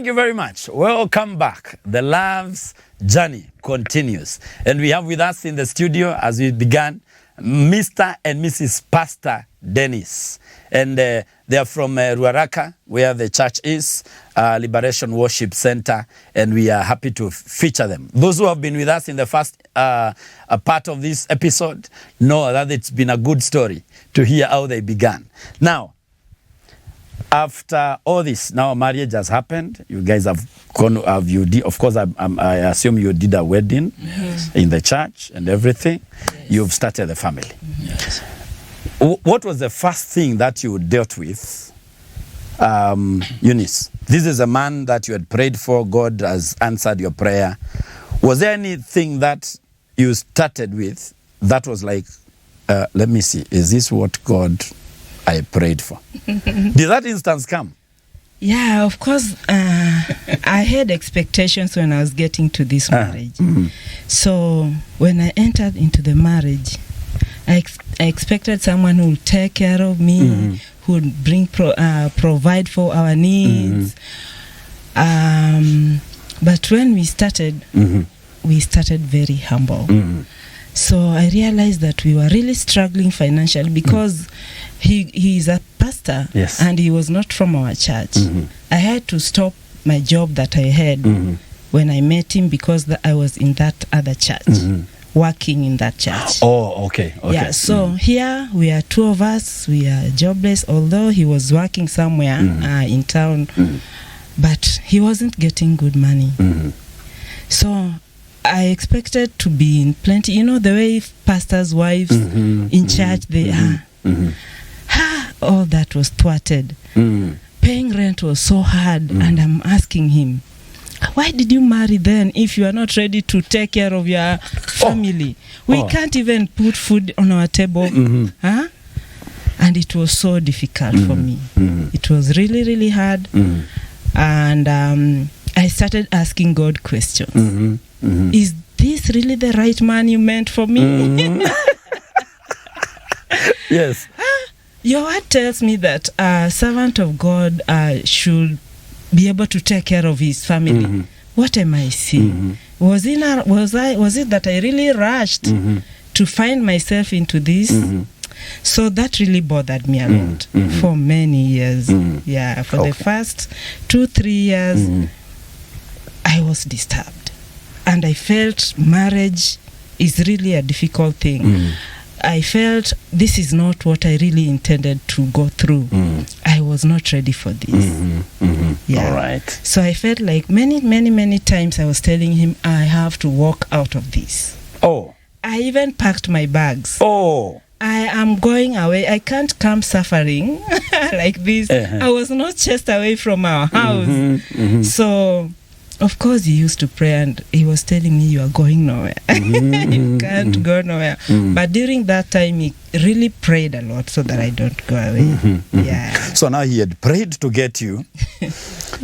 you very much. Welcome back. The Love's journey continues. And we have with us in the studio, as we began, Mr. and Mrs. Pastor Dennis. And they are from Ruaraka, where the church is, Liberation Worship Center, and we are happy to feature them. Those who have been with us in the first part of this episode know that it's been a good story to hear how they began. Now, after all this, now marriage has happened. You guys have gone, of course, I assume you did a wedding in the church and everything. Yes. You've started a family. Yes. What was the first thing that you dealt with, Eunice? This is a man that you had prayed for. God has answered your prayer. Was there anything that you started with that was like, let me see, is this what God I prayed for? Did that instance come? Yeah, of course. I had expectations when I was getting to this marriage. So when I entered into the marriage, I expected someone who would take care of me, who would provide for our needs. But when we started very humble. So I realized that we were really struggling financially because he is a pastor, yes, and he was not from our church. I had to stop my job that I had when I met him because I was in that other church, working in that church. Oh, okay. Yeah, so here we are two of us. We are jobless, although he was working somewhere in town, but he wasn't getting good money. So I expected to be in plenty. You know, the way pastors' wives in church, they are. All that was thwarted. Paying rent was so hard, and I'm asking him, why did you marry then if you are not ready to take care of your family? We can't even put food on our table. And it was so difficult for me. It was really, really hard. And I started asking God questions. Is this really the right man you meant for me? Yes. Your word tells me that a servant of God should be able to take care of his family. What am I seeing? Was it that I really rushed to find myself into this? So that really bothered me a lot for many years. Yeah, for the first 2-3 years, I was disturbed. And I felt marriage is really a difficult thing. I felt this is not what I really intended to go through. I was not ready for this. Yeah. All right. So I felt like many times I was telling him, I have to walk out of this. Oh. I even packed my bags. Oh. I am going away. I can't come suffering like this. I was not chased away from our house. So, of course, he used to pray, and he was telling me, you are going nowhere. You can't go nowhere. But during that time, he really prayed a lot so that I don't go away. Yeah. So now he had prayed to get you.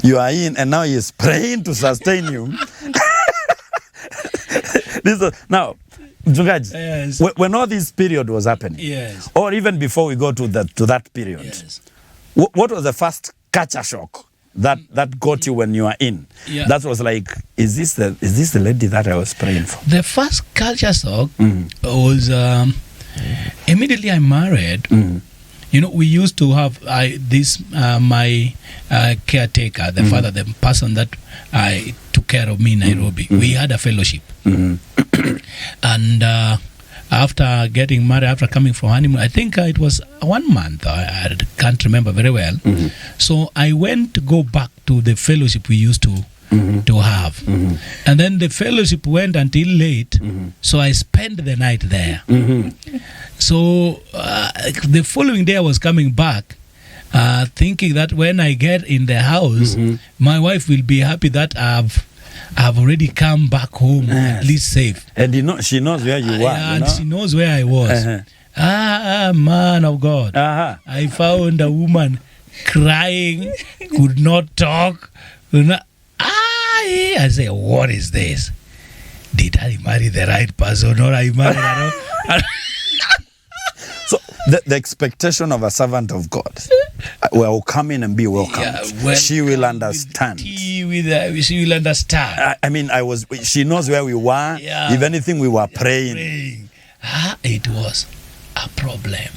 You are in, and now he is praying to sustain you. Now, Mchungaji, yes, when all this period was happening, yes, or even before we go to that period, yes, what was the first culture shock that got you when you were in? Yeah. That was like, is this the lady that I was praying for? The first culture shock was immediately I married. You know, we used to have my caretaker, the father, the person that took care of me in Nairobi. We had a fellowship. And after getting married, after coming from honeymoon, I think it was 1 month. I can't remember very well. So I went to go back to the fellowship we used to have. And then the fellowship went until late. So I spent the night there. So the following day I was coming back, thinking that when I get in the house, my wife will be happy that I've already come back home, at least safe. And she knows where you were. And she knows where I was. Man of God. I found a woman crying, could not talk. I say, what is this? Did I marry the right person, or I married her? So the expectation of a servant of God will come in and be welcomed. Yeah, she will understand. Tea she will understand. I mean, she knows where we were. Yeah. If anything, we were praying. It was a problem.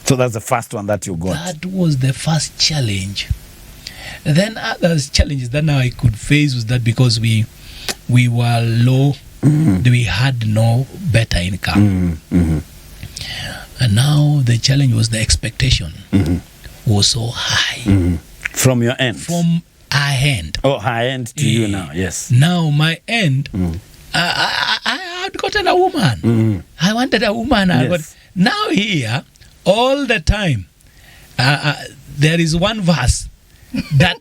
So that's the first one that you got. That was the first challenge. Then other challenges that now I could face was that because we were low, we had no better income. And now the challenge was the expectation was so high. From your end? From our end. Oh, her end to you now, yes. Now my end, I had gotten a woman. I wanted a woman. Yes. Now here, all the time, there is one verse that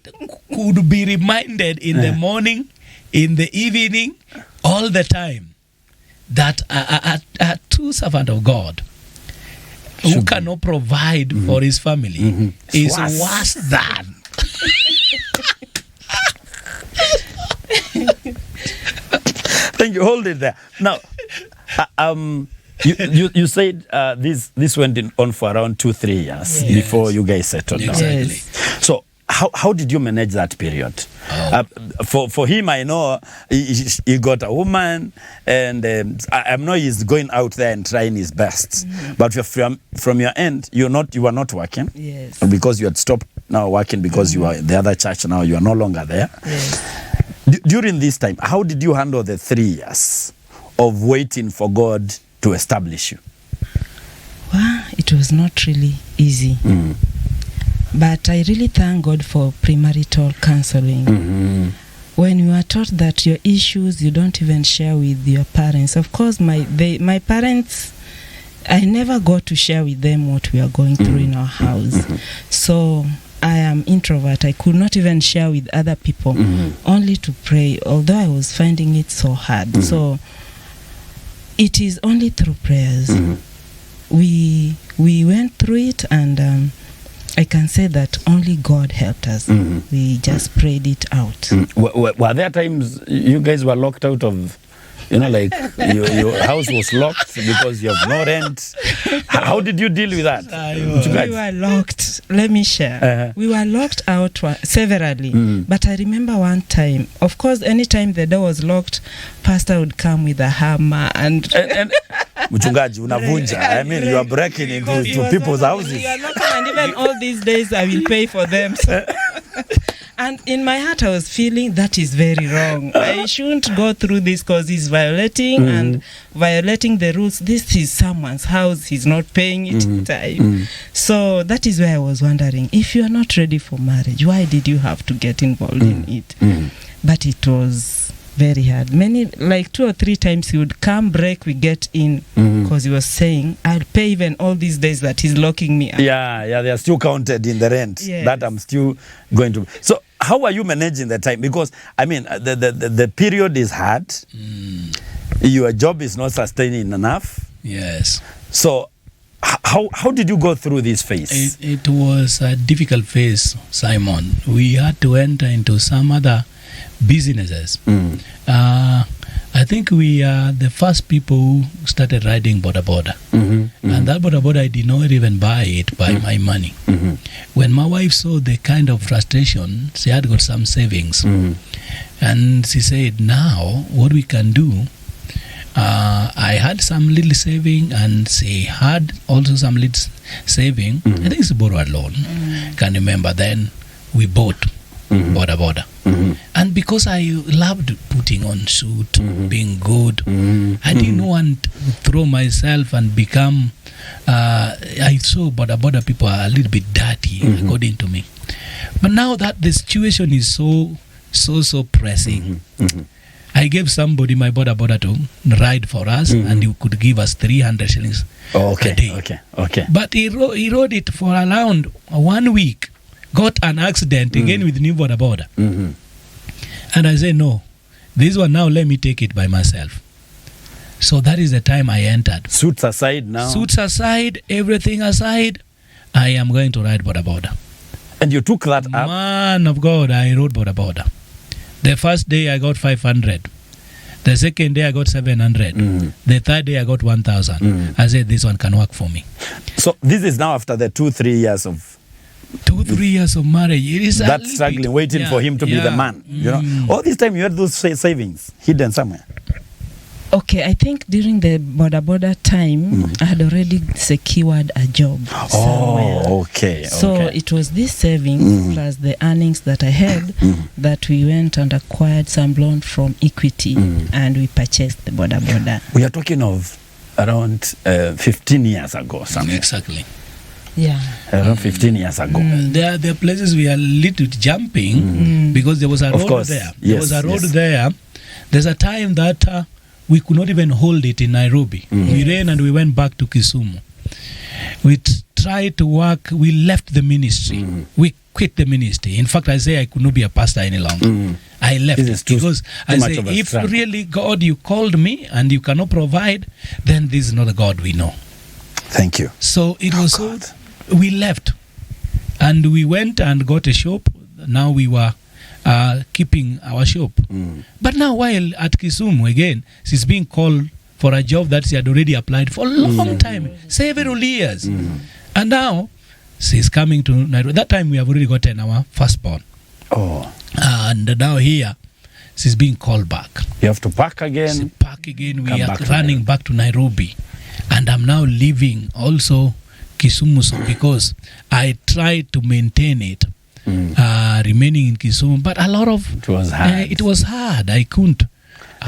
could be reminded in the morning, in the evening, all the time, that a true servant of God who cannot provide for his family is worse than. Thank you. Hold it there. Now, you said this went on for around 2-3 years before you guys settled down. Exactly. So how did you manage that period? For him, I know he got a woman, and I know he's going out there and trying his best. But from your end, you were not working. Yes. Because you had stopped now working because you are in the other church now. You are no longer there. Yes. During this time, how did you handle the 3 years of waiting for God to establish you? Well, it was not really easy. But I really thank God for premarital counseling. When you are taught that your issues you don't even share with your parents. Of course, my parents, I never got to share with them what we are going through in our house. So I am introvert. I could not even share with other people, only to pray, although I was finding it so hard. So it is only through prayers. We went through it, and I can say that only God helped us. We just prayed it out. Were there times you guys were locked out of, like your house was locked because you have no rent? How did you deal with that? We were locked. Let me share. We were locked out severally. But I remember one time, of course, anytime the door was locked, pastor would come with a hammer and Mchungaji, unavunja. I mean, you are breaking into people's houses. You are knocking, and even all these days I will pay for them. So. And in my heart I was feeling that is very wrong. I shouldn't go through this because he's violating and violating the rules. This is someone's house. He's not paying it in time. So that is where I was wondering, if you are not ready for marriage, why did you have to get involved in it? But it was very hard. Like 2 or 3 times he would come, break, we get in, because he was saying, I'll pay even all these days that he's locking me up. Yeah, they are still counted in the rent that I'm still going to. So how are you managing the time? Because I mean, the period is hard. Your job is not sustaining enough. Yes. So how did you go through this phase? It was a difficult phase, Simon. We had to enter into some other businesses. I think we are the first people who started riding boda. And that boda, I did not even buy it by my money. When my wife saw the kind of frustration, she had got some savings. And she said, now what we can do, I had some little saving, and she had also some little saving. I think it's borrowed loan. Can remember then we bought boda. And because I loved putting on suit, being good, I didn't want to throw myself and become, I saw boda people are a little bit dirty, according to me. But now that the situation is so pressing, I gave somebody my boda to ride for us, and he could give us 300 shillings a day. Okay. But he rode it for around 1 week. Got an accident again with new boda. And I said, no, this one now let me take it by myself. So that is the time I entered. Suits aside now. Suits aside, everything aside, I am going to ride boda. And you took that up? Man of God, I rode boda. The first day I got 500. The second day I got 700. The third day I got 1,000. I said, this one can work for me. So this is now after the 2-3 years of 2-3 years of marriage. It is that struggling, waiting for him to be the man. You know, all this time you had those savings hidden somewhere. Okay, I think during the border time, I had already secured a job somewhere. Oh, okay. So it was this savings plus the earnings that I had that we went and acquired some loan from Equity, and we purchased the border. We are talking of around 15 years ago, something. Exactly. Yeah. Around 15 years ago. There are places we are little jumping because there was a road there. There was a road there. There's a time that we could not even hold it in Nairobi. We ran and we went back to Kisumu. We tried to work. We left the ministry. We quit the ministry. In fact, I say I could not be a pastor any longer. I left because I say, if really God, you called me and you cannot provide, then this is not a God we know. Thank you. So it was we left and we went and got a shop. Now we were keeping our shop. But now while at Kisumu again, she's being called for a job that she had already applied for a long time, several years. And now she's coming to Nairobi. That time we have already gotten our firstborn. And now here she's being called back. You have to pack again. We are running back to Nairobi. And I'm now leaving also Kisumu because I tried to maintain it. Remaining in Kisumu, but a lot of it was hard. I couldn't,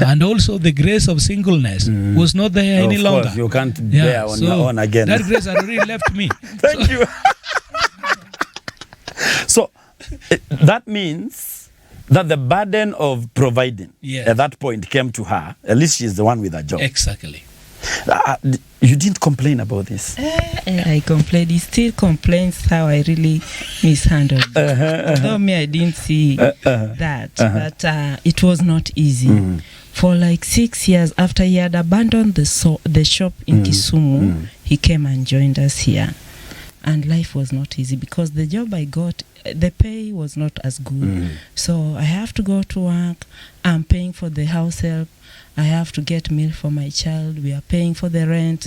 and also the grace of singleness was not there any longer. You can't bear on your own again. That grace had already left me. Thank you. So that means that the burden of providing at that point came to her. At least she's the one with a job. Exactly. You didn't complain about this? I complained. He still complains how I really mishandled it. Although me, I didn't see that. But it was not easy. For like 6 years after he had abandoned the shop in Kisumu, he came and joined us here. And life was not easy because the job I got, the pay was not as good. So I have to go to work. I'm paying for the house help. I have to get milk for my child. We are paying for the rent.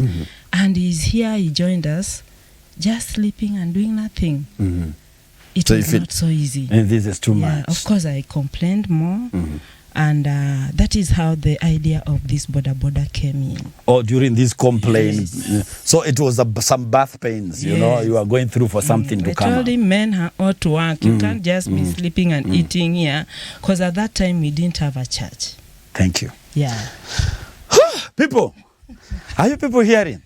And he's here, he joined us, just sleeping and doing nothing. It was not so easy. And this is too much. Of course, I complained more. And that is how the idea of this border came in. Oh, during this complaint. So it was some birth pains, you know, you are going through for something to come. I told him men ought to work. You can't just be sleeping and eating here. Because at that time, we didn't have a church. Thank you. Yeah. People, are you people hearing?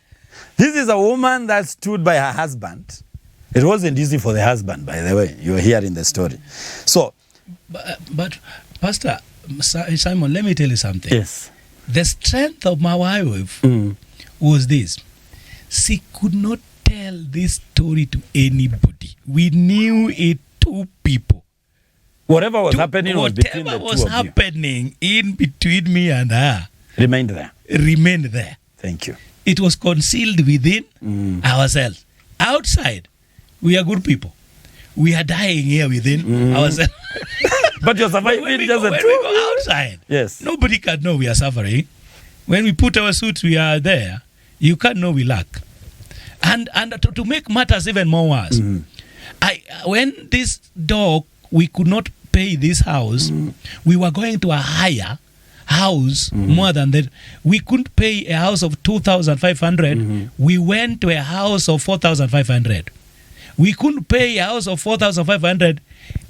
This is a woman that stood by her husband. It wasn't easy for the husband, by the way. You are hearing the story. So, but Pastor Simon, let me tell you something. Yes. The strength of my wife was this. She could not tell this story to anybody. We knew it to people. Whatever was happening was between the two of you. Whatever was happening in between me and her remained there. Thank you. It was concealed within ourselves. Outside, we are good people. We are dying here within ourselves. But you're surviving. When we go outside, nobody can know we are suffering. When we put our suits, we are there. You can't know we lack. And to make matters even more worse, when this dog, we could not pay this house, we were going to a higher house more than that. We couldn't pay a house of 2,500. We went to a house of 4,500. We couldn't pay a house of 4,500.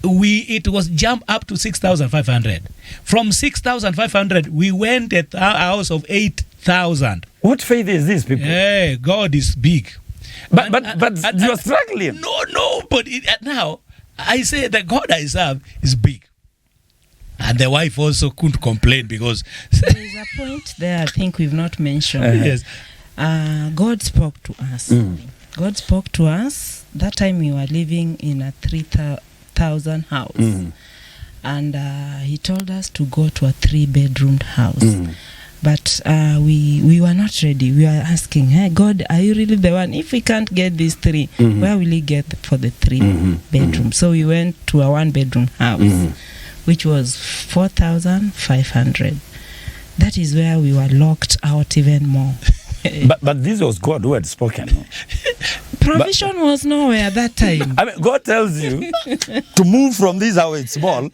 It was jumped up to 6,500. From 6,500, we went at a house of 8,000. What faith is this, people? Hey, God is big. But you are struggling. No, but now I say the God I serve is big. And the wife also couldn't complain because there is a point there I think we've not mentioned. Yes. God spoke to us. God spoke to us. That time we were living in a 3,000 house. And he told us to go to a 3-bedroomed house. But we were not ready. We were asking, hey, God, are you really the one? If we can't get these 3, where will he get for the 3 bedroom? So we went to a 1-bedroom house, which was 4,500. That is where we were locked out even more. but this was God who had spoken. Provision was nowhere at that time. I mean, God tells you to move from this house, it's small,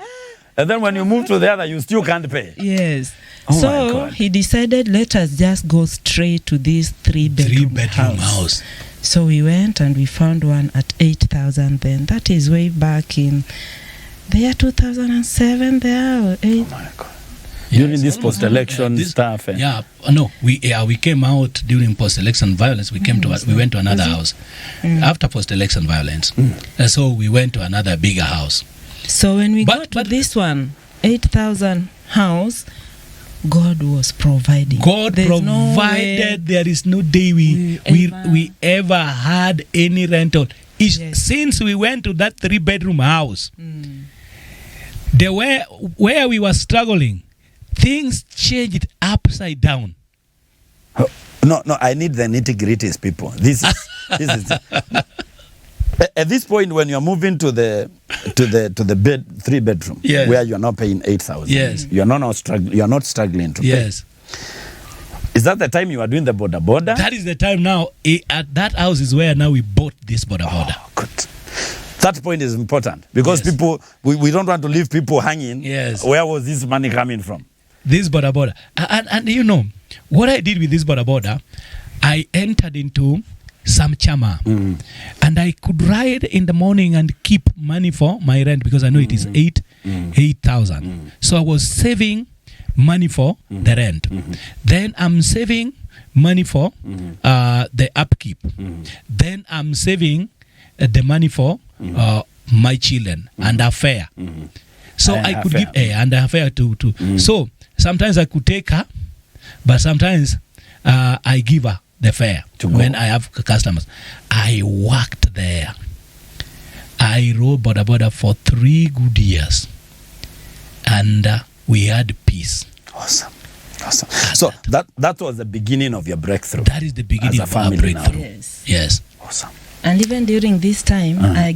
and then when you move to the other, you still can't pay. Yes. Oh my So God. he decided, let us just go straight to this three-bedroom house. So we went and we found one at 8,000 then. That is way back in the year 2007 there. Or 8. Oh my God. During this post-election stuff. We came out during post-election violence. We went to another house after post-election violence. And so we went to another bigger house. So when we got to this one, 8,000 house, God was providing. God provided. There is no day we ever had any rental. Since we went to that 3-bedroom house, where we were struggling, things changed upside down. No, I need the nitty-gritties, people. This is at this point when you're moving to the 3-bedroom, yes, where you're not paying 8,000. Yes. You're not struggling to pay. Yes. Is that the time you are doing the border? That is the time now. At that house is where now we bought this border. Oh, good. That point is important because people, we don't want to leave people hanging. Yes. Where was this money coming from? This border. And you know, what I did with this border, I entered into some chama. And I could ride in the morning and keep money for my rent because I know it is 8,000. So I was saving money for the rent. Then I'm saving money for the upkeep. Then I'm saving the money for my children and their fare. So I could give and their fare to. So sometimes I could take her, but sometimes I give her the fare when I have customers. I worked there. I rode border for 3 good years, and we had peace. Awesome. So that was the beginning of your breakthrough. That is the beginning of our breakthrough. Yes. Awesome. And even during this time, I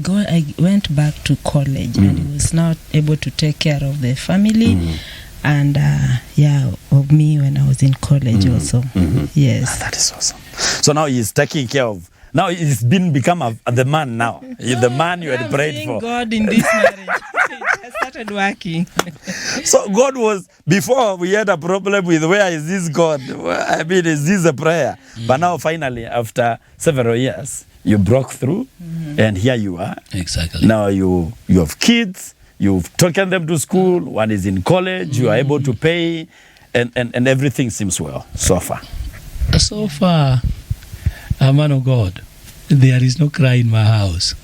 went back to college, and I was not able to take care of the family. And of me when I was in college also. Yes. That is awesome. So now he's taking care of. Now he's become the man now. The man you had prayed for. God in this marriage. I started working. So God was, before we had a problem with where is this God? I mean, is this a prayer? But now finally, after several years, you broke through and here you are. Exactly. Now you have kids. You've taken them to school. One is in college. You are able to pay, and everything seems well so far. So far, a man of God, there is no cry in my house.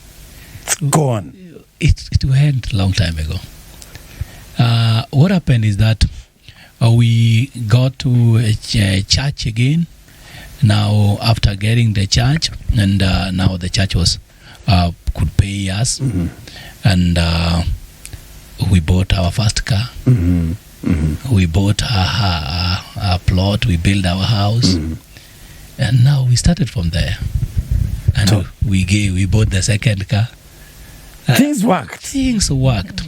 It's gone. It went a long time ago. What happened is that we got to a church again. Now, after getting the church, and now the church was could pay us, and we bought our first car. We bought our plot. We built our house, and now we started from there. And we bought the second car. Things worked. Things worked.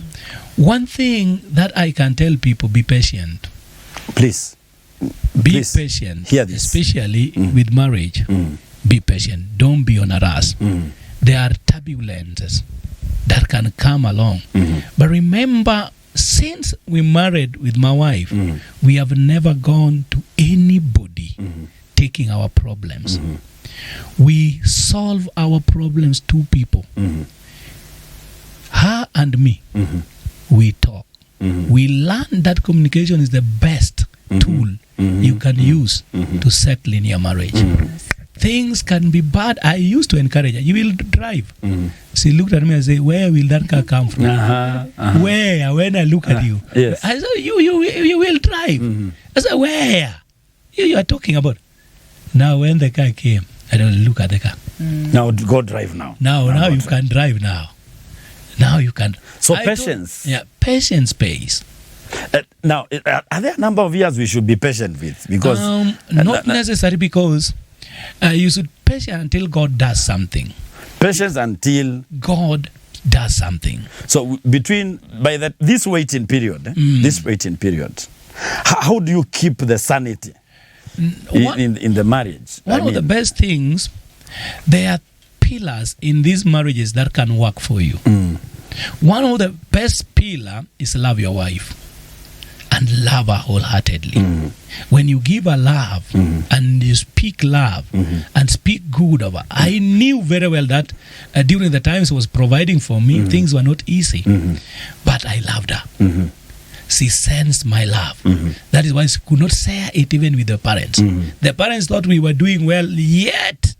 One thing that I can tell people: be patient. Please. Be patient. Hear this. Especially with marriage. Be patient. Don't be on a rush. There are turbulences that can come along. But remember, since we married with my wife, we have never gone to anybody taking our problems. We solve our problems to people. Her and me, we talk. We learn that communication is the best tool you can use to settle in your marriage. Things can be bad. I used to encourage her. You will drive. She looked at me and said, where will that car come from? Where? When I look at you. Yes. I said, you will drive. I said, where? You are talking about. Now when the car came, I don't look at the car. Now go drive now. Now you can drive now. Now you can. So patience. Patience pays. Now, are there a number of years we should be patient with? Because not necessarily, because you should patient until God does something. Patience until God does something. So this waiting period, how do you keep the sanity in the marriage? One of the best things, there are pillars in these marriages that can work for you. One of the best pillar is love your wife and love her wholeheartedly. When you give her love and you speak love and speak good of her, I knew very well that during the times she was providing for me, things were not easy, but I loved her. She sensed my love. That is why she could not share it even with the parents. The parents thought we were doing well, yet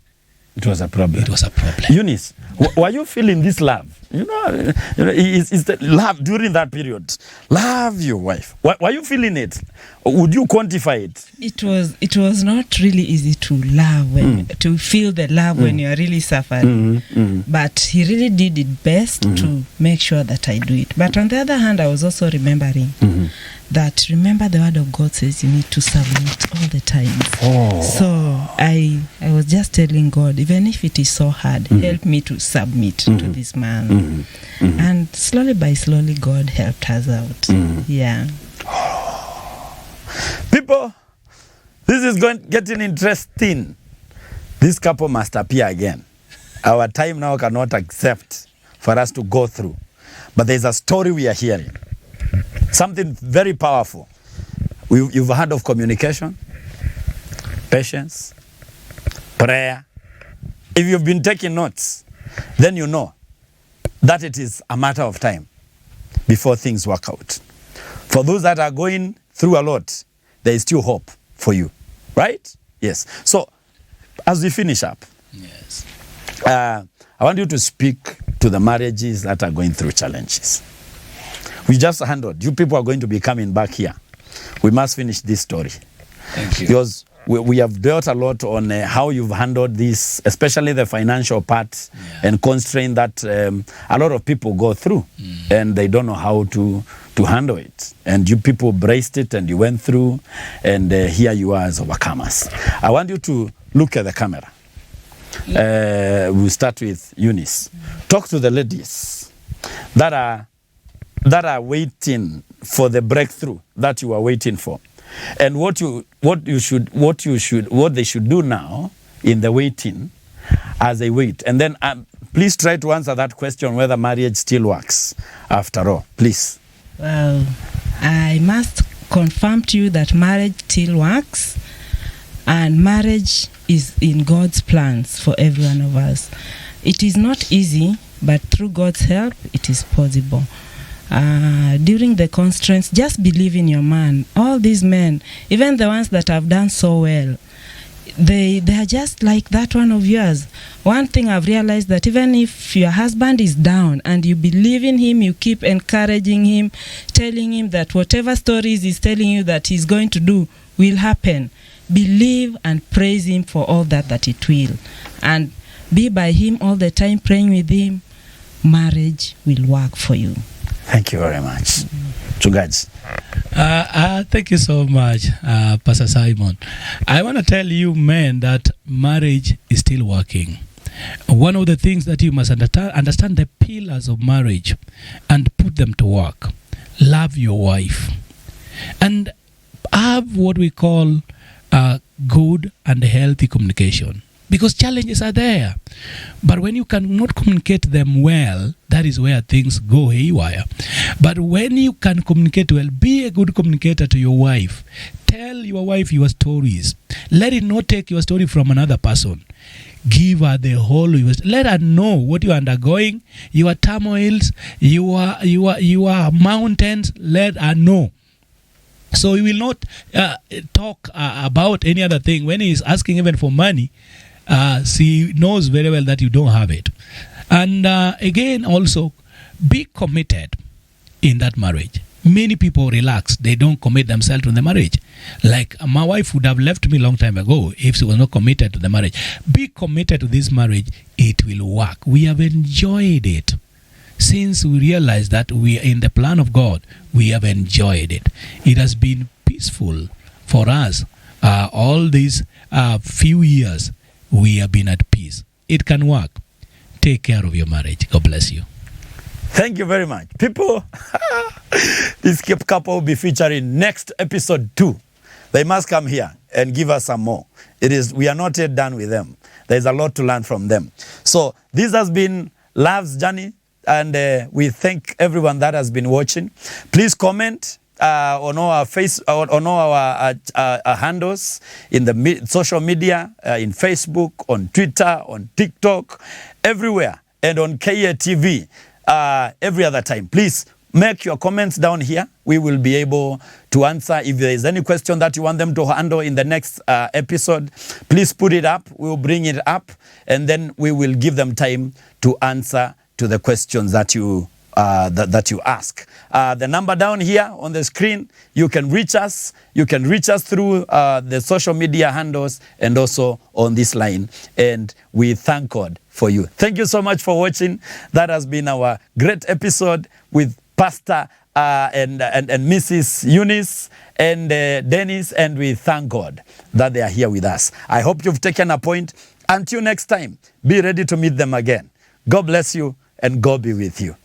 it was a problem. It was a problem. Eunice, were you feeling this love? Is the love during that period? Love your wife. Were you feeling it? Would you quantify it? It was not really easy to love to feel the love when you are really suffering. But he really did it best to make sure that I do it. But on the other hand, I was also remembering that remember the word of God says you need to submit all the time. So I was just telling God, even if it is so hard, help me to submit to this man. And slowly by slowly, God helped us out. Yeah. People, this is getting interesting. This couple must appear again. Our time now cannot accept for us to go through. But there's a story we are hearing. Something very powerful. You've heard of communication, patience, prayer. If you've been taking notes, then you know that it is a matter of time before things work out. For those that are going through a lot, there is still hope for you, right? Yes. So, as we finish up, Yes. I want you to speak to the marriages that are going through challenges. We just handled. You people are going to be coming back here. We must finish this story. Thank you. Because we have dealt a lot on how you've handled this, especially the financial part and constraint that a lot of people go through and they don't know how to handle it. And you people braced it and you went through and here you are as overcomers. I want you to look at the camera. We'll start with Eunice. Talk to the ladies that are waiting for the breakthrough that you are waiting for, and what they should do now in the waiting as they wait. And then please try to answer that question whether marriage still works after all. Please. Well, I must confirm to you that marriage still works, and marriage is in God's plans for every one of us. It is not easy, but through God's help, it is possible. During the constraints, just believe in your man. All these men, even the ones that have done so well, they are just like that one of yours. One thing I've realized, that even if your husband is down and you believe in him, you keep encouraging him, telling him that whatever stories he's telling you that he's going to do will happen. Believe and praise him for all that it will. And be by him all the time, praying with him. Marriage will work for you. Thank you very much. Chungaji. Thank you so much, Pastor Simon. I want to tell you, men, that marriage is still working. One of the things that you must understand the pillars of marriage and put them to work. Love your wife. And have what we call good and healthy communication. Because challenges are there. But when you cannot communicate them well, that is where things go haywire. But when you can communicate well, be a good communicator to your wife. Tell your wife your stories. Let it not take your story from another person. Give her the whole. Let her know what you are undergoing, your turmoils, your mountains. Let her know. So he will not talk about any other thing. When he is asking even for money, she knows very well that you don't have it. And again, also, be committed in that marriage. Many people relax. They don't commit themselves to the marriage. Like my wife would have left me a long time ago if she was not committed to the marriage. Be committed to this marriage. It will work. We have enjoyed it. Since we realized that we are in the plan of God, we have enjoyed it. It has been peaceful for us. All these few years, we have been at peace. It can work. Take care of your marriage. God bless you. Thank you very much. People, this couple will be featuring next episode 2. They must come here and give us some more. We are not yet done with them. There's a lot to learn from them. So this has been Love's Journey, and we thank everyone that has been watching. Please comment on our handles in the social media, in Facebook, on Twitter, on TikTok, everywhere, and on KATV every other time. Please make your comments down here. We will be able to answer. If there is any question that you want them to handle in the next episode, please put it up. We will bring it up, and then we will give them time to answer to the questions that you ask. The number down here on the screen, you can reach us. You can reach us through the social media handles and also on this line. And we thank God for you. Thank you so much for watching. That has been our great episode with Pastor and Mrs. Eunice and Dennis, and we thank God that they are here with us. I hope you've taken a point. Until next time, be ready to meet them again. God bless you, and God be with you.